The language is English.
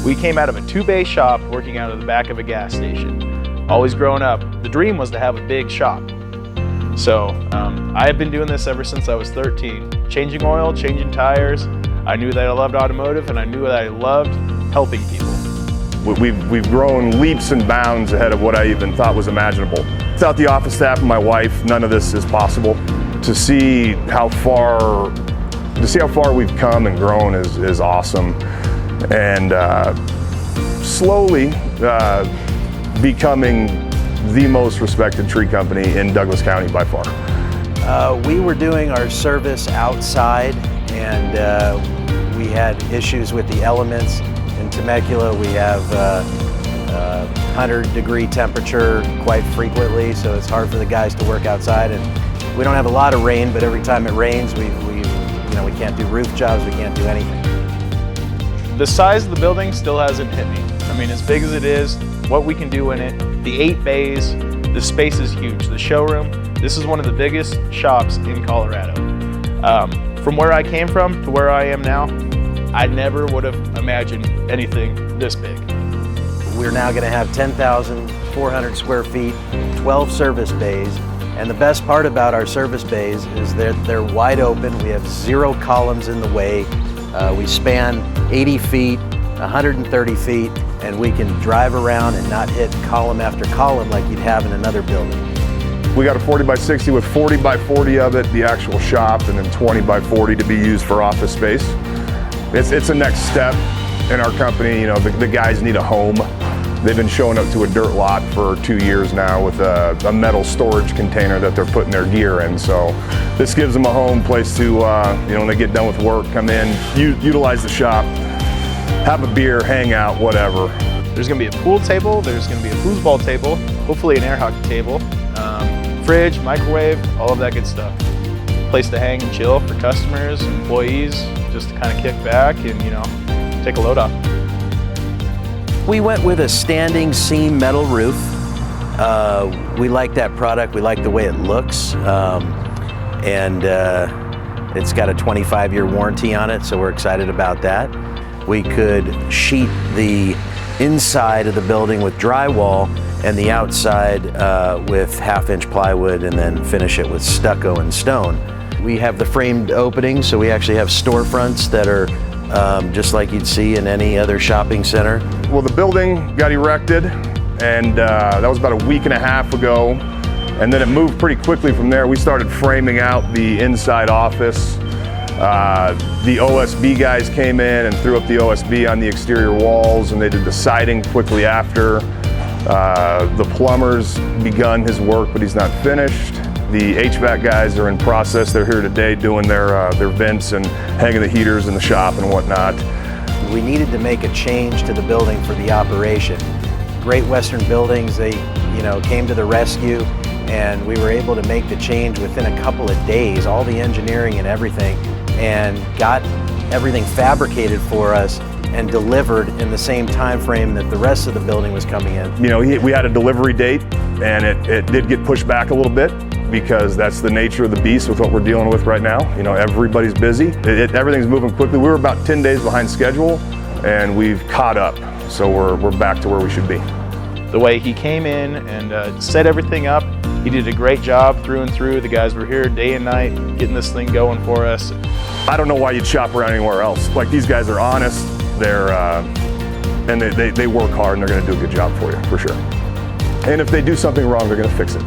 We came out of a 2-bay shop working out of the back of a gas station. Always growing up, the dream was to have a big shop. So I have been doing this ever since I was 13. Changing oil, changing tires. I knew that I loved automotive, and I knew that I loved helping people. We've grown leaps and bounds ahead of what I even thought was imaginable. Without the office staff and my wife, none of this is possible. To see how far we've come and grown is awesome, and slowly becoming the most respected tree company in Douglas County by far. We were doing our service outside, and we had issues with the elements. In Temecula, we have 100-degree temperature quite frequently, so it's hard for the guys to work outside. And we don't have a lot of rain, but every time it rains, we can't do roof jobs, we can't do anything. The size of the building still hasn't hit me. I mean, as big as it is, what we can do in it, the 8 bays, the space is huge. The showroom, this is one of the biggest shops in Colorado. From where I came from to where I am now, I never would have imagined anything this big. We're now going to have 10,400 square feet, 12 service bays, and the best part about our service bays is that they're wide open. We have 0 columns in the way. We span 80 feet, 130 feet, and we can drive around and not hit column after column like you'd have in another building. We got a 40 by 60 with 40 by 40 of it, the actual shop, and then 20 by 40 to be used for office space. It's a next step in our company. You know, the guys need a home. They've been showing up to a dirt lot for 2 years now with a metal storage container that they're putting their gear in. So this gives them a home place to, when they get done with work, come in, utilize the shop, have a beer, hang out, whatever. There's gonna be a pool table, there's gonna be a foosball table, hopefully an air hockey table, fridge, microwave, all of that good stuff. Place to hang and chill for customers, employees, just to kind of kick back and, take a load off. We went with a standing seam metal roof. We like that product. We like the way it looks. And it's got a 25-year warranty on it, so we're excited about that. We could sheet the inside of the building with drywall and the outside with 1/2-inch plywood, and then finish it with stucco and stone. We have the framed openings, so we actually have storefronts that are just like you'd see in any other shopping center. Well, the building got erected, and that was about a week and a half ago, and then it moved pretty quickly from there. We started framing out the inside office. The OSB guys came in and threw up the OSB on the exterior walls, and they did the siding quickly after. The plumber's begun his work, but he's not finished. The HVAC guys are in process. They're here today doing their vents and hanging the heaters in the shop and whatnot. We needed to make a change to the building for the operation. Great Western Buildings, they came to the rescue, and we were able to make the change within a couple of days, all the engineering and everything, and got everything fabricated for us and delivered in the same time frame that the rest of the building was coming in. We had a delivery date, and it did get pushed back a little bit, because that's the nature of the beast with what we're dealing with right now. Everybody's busy. Everything's moving quickly. We were about 10 days behind schedule, and we've caught up. So we're back to where we should be. The way he came in and set everything up, he did a great job through and through. The guys were here day and night getting this thing going for us. I don't know why you'd shop around anywhere else. Like, these guys are honest. And they work hard, and they're going to do a good job for you, for sure. And if they do something wrong, they're going to fix it.